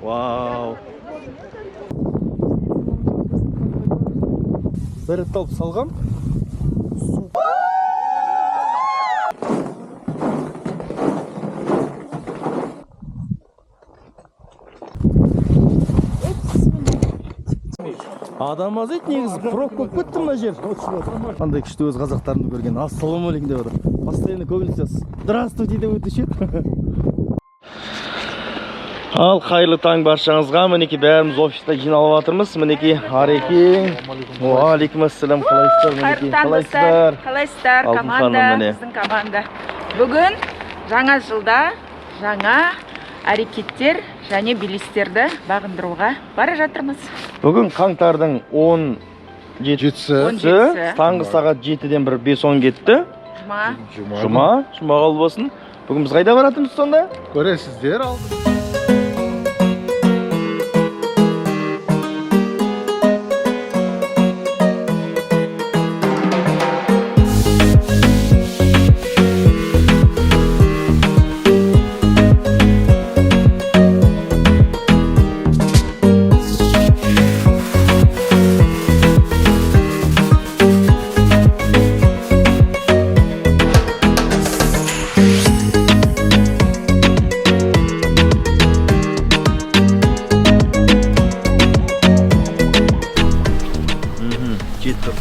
Вау. Бір топ салғам. Адам аз еді негізі, пробка болып кетті мына жер. Қандай күшті өз қазақтарымды көрген. Ассалаумағалейкум деп отыр. Постоянно көбінесе здравствуйте деп өтуші еді. Ал қайырлы таң баршаңызға. Мінеки бәріміз офиста жиналып жатырмыз. Мінеки Арекең. Алейкум ассалам. Қалайсыздар? Мінеки қалайсыздар? Қалайсыздар? Команда, біздің команда. Бүгін жаңа жылда жаңа әрекеттер және белестерді бағындыруға бара жатырмыз. Бүгін қаңтардың 17-сі, таңғы сағат 7-ден бір 5-10 кетті. Жұма қабыл болсын. Бүгін біз қайда баратырмыз сонда? Көресіздер алды.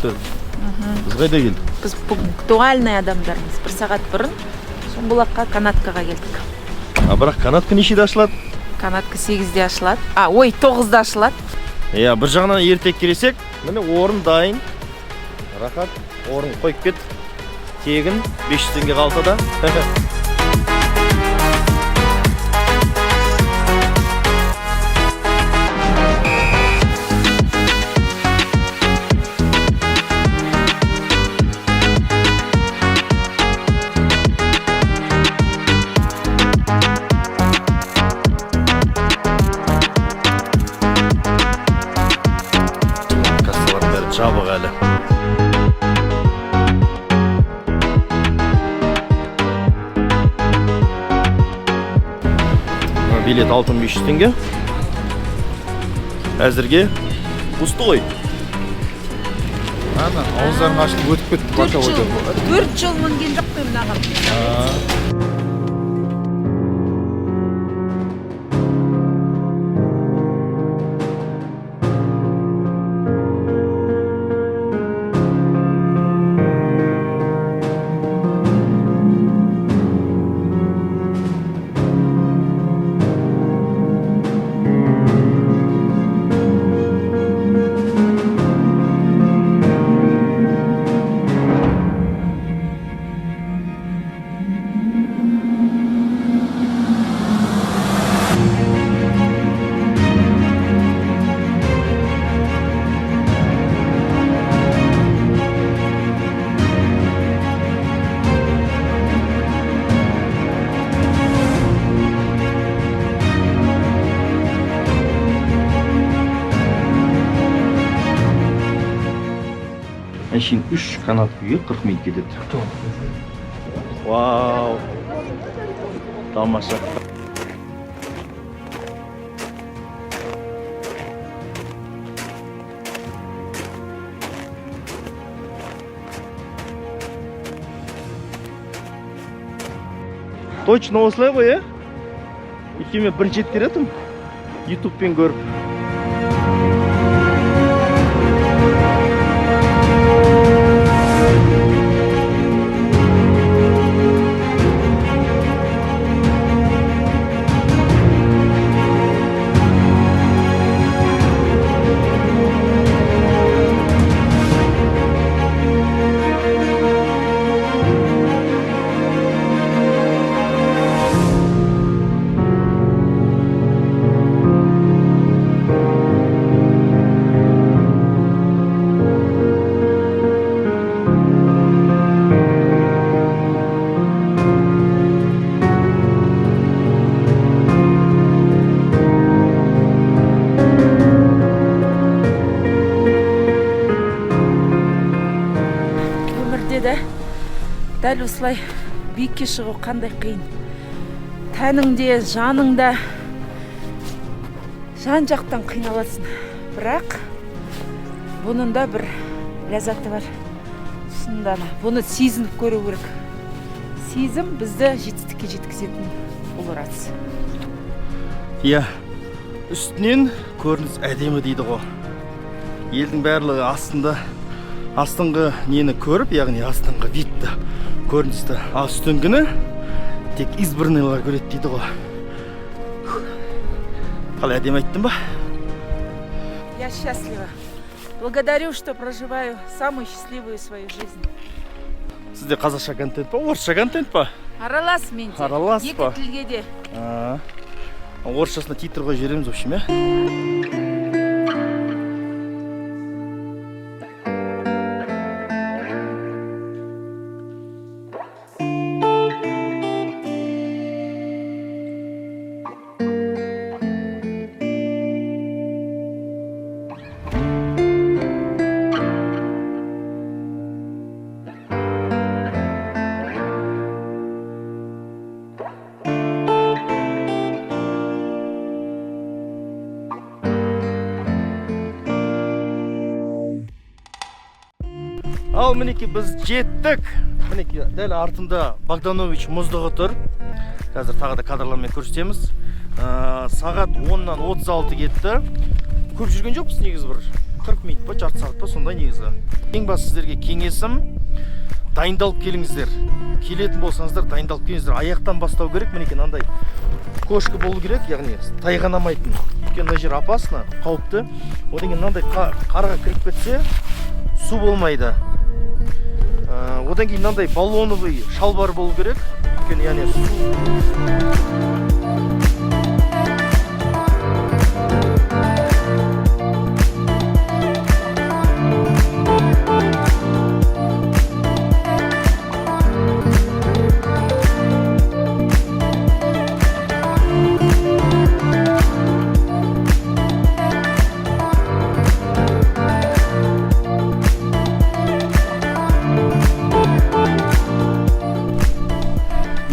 Біз қайда келдік? Біз пунктуальный адамдармыз. Бір сағат бұрын Сұңғылаққа канаткаға келдік. Бірақ канатка нешеде ашылады? Канатка 8-де ашылады. 9-да ашылады. Бір жағынан ертек кересек, міне орын дайын. Рахат, орын қойып кет. Тегін 500 теңге қалса да. Жабық әлі. Билет 6500 теңге. Әзірге пусты ғой. Ауыздарын ашылып өтіп кетті. 4 жыл мінген жоқ қой мынаған. Әшейін 3 канат күйге 40 минут кетеді. Вау! Тамаша. Точно осылай ғой, Өйткені мен бірінші рет келетім. YouTube'пен көріп. Дәл осылай биікке шығу қандай қиын. Тәніңде, жаныңда жан жақтан қиналасың, бірақ бұның да бір ләззаты бар. Шынында бұны сезініп көру керек. Сезім бізді жетістікке жеткізетін бұл рас. Иә, үстінен көрініс әдемі дейді ғой. Елдің барлығы астыңғы нені көріп, яғни астыңғы видті көріністі, а үстіңгіні тек избранныйлар көреді дейді ғой. Қалай әдемі айттың ба? Я счастлива. Благодарю, что проживаю самую счастливую свою жизнь. Сізде қазақша контент па, орысша контент па? Аралас менде. Аралас па? Екі тілге де. Орысшасына титр қойып жібереміз, в общем, иә? Ал мінеки біз жеттік. Мінеки дәл артында Богданович мұздығы тұр. Қазір тағы да кадрлармен көрсетеміз. Сағат 10-нан 36 кетті. Көп жүрген жоқпыз негізі, бір 40 минут па, жарты сағат па, сондай негізі. Ең басты сіздерге кеңесім, дайындалып келіңіздер. Келетін болсаңыздар, дайындалып келіңіздер. Аяқтан бастау керек. Мінеки мынандай кошка болу керек, яғни тайғанамайтын. Өйткені мына жер опасно, қауіпті. Одан кейін мынандай қарға кіріп кетсе, су болмайды. Одан кейін мынандай баллоновый шалбар болу керек. Өйткені яғни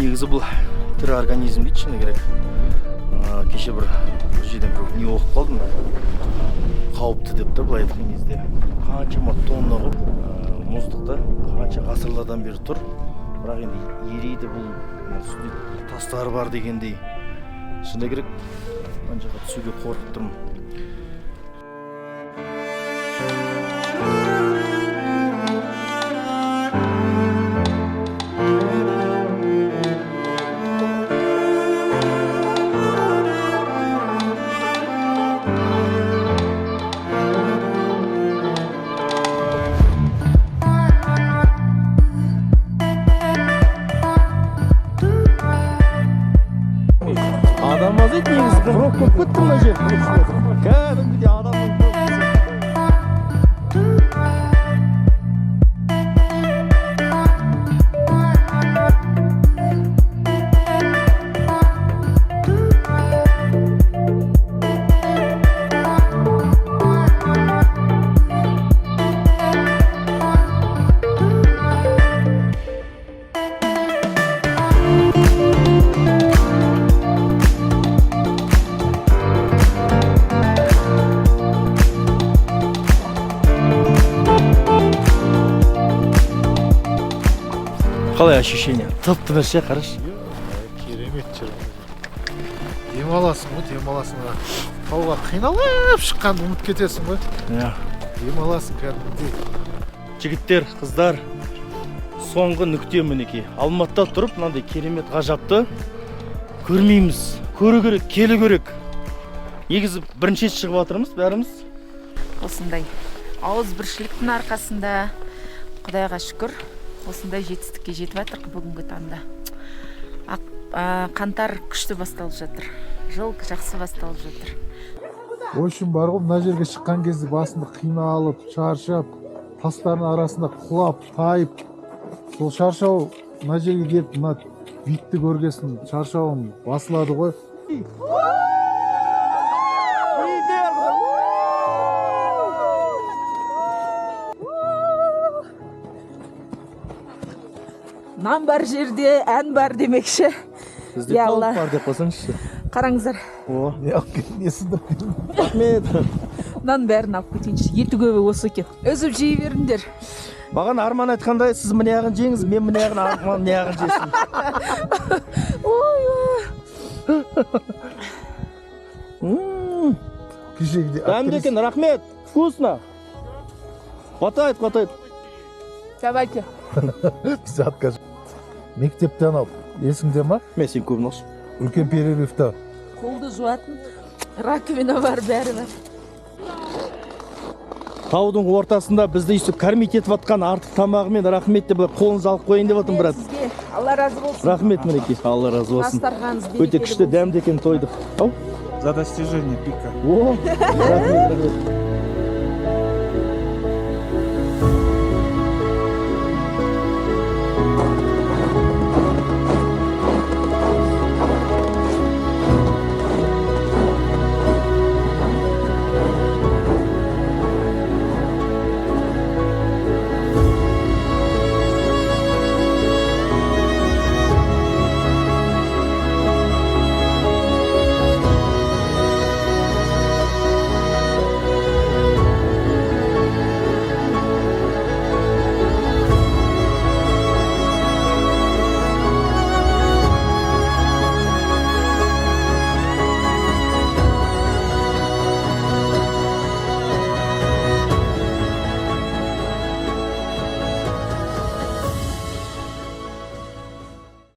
негізі бұл тірі организм дейді, шыны керек. Кеше бір жерден бір не оқып қалдым. Қауіпті деп та, былай айтқан кезде қаншама тонна қылып мұздықта қанша ғасырлардан бері тұр. Бірақ енді ерейді, бұл тастары бар дегендей. Шыны керек, мына жаққа түсуге қорқып тұрмын. Адам аз еді негізі, құрып көп кетті мына жер. Кәдімгідей адамның қалай ощущение? Тып-тыныш, қараш. Керемет жер. Демаласың ғой, демаласың. Тауға қиналып шыққанды ұмытып кетесің ғой. Иә. Демаласың кәдімгідей. Жігіттер, қыздар, соңғы нүкте мінеки. Алматыда тұрып, мынандай керемет ғажапты көрмейміз. Көру керек, келу керек. Негізі бірінші шығып жатырмыз бәріміз. Осындай ауызбіршіліктің арқасында Құдайға шүкір осындай жетістікке жетіп жатыр бүгінгі таңда. Қаңтар күшті басталып жатыр. Жыл жақсы басталып жатыр. О үшін бар ғой, мына жерге шыққан кезде басында қиналып, шаршап, тастардың арасында құлап, тайып, сол шаршау мына жерге келіп, мына видті көргесін, шаршауым басылады ғой. Нан бар жерде ән бар демекші. Бізде тауық бар деп қойсаңызшы. Қараңыздар. О, несі де рахмет. Мынаның бәрін алып кетейінші. Еті көбі осы екен. Өзіп жей беріңдер. Маған Арман айтқандай, сіз міне ағын жеңіз, мен міне ағын Арман не ағын жесін. Ой, кешегідей Дәмді екен, рахмет. Вкусно. Хватает. давайте. бізде отказ. Мектептен алып, есіңде ма? Мен сен көбін алшы. Үлкен перерывта Қолды жуатын. Раковина бар, бәрі бар. Таудың ортасында бізді үйсіп кормить етіп атқан артық тамағымен рахмет деп қолыңызды алып қойын деп отын, брат. Сізге Алла разы болсын. Рахмет мінекей, Алла разы болсын. Астарғаныңыз Өте берекелі күшті болсын. дәмді екен тойдық. Ау? за достижение пика. О, рахмет.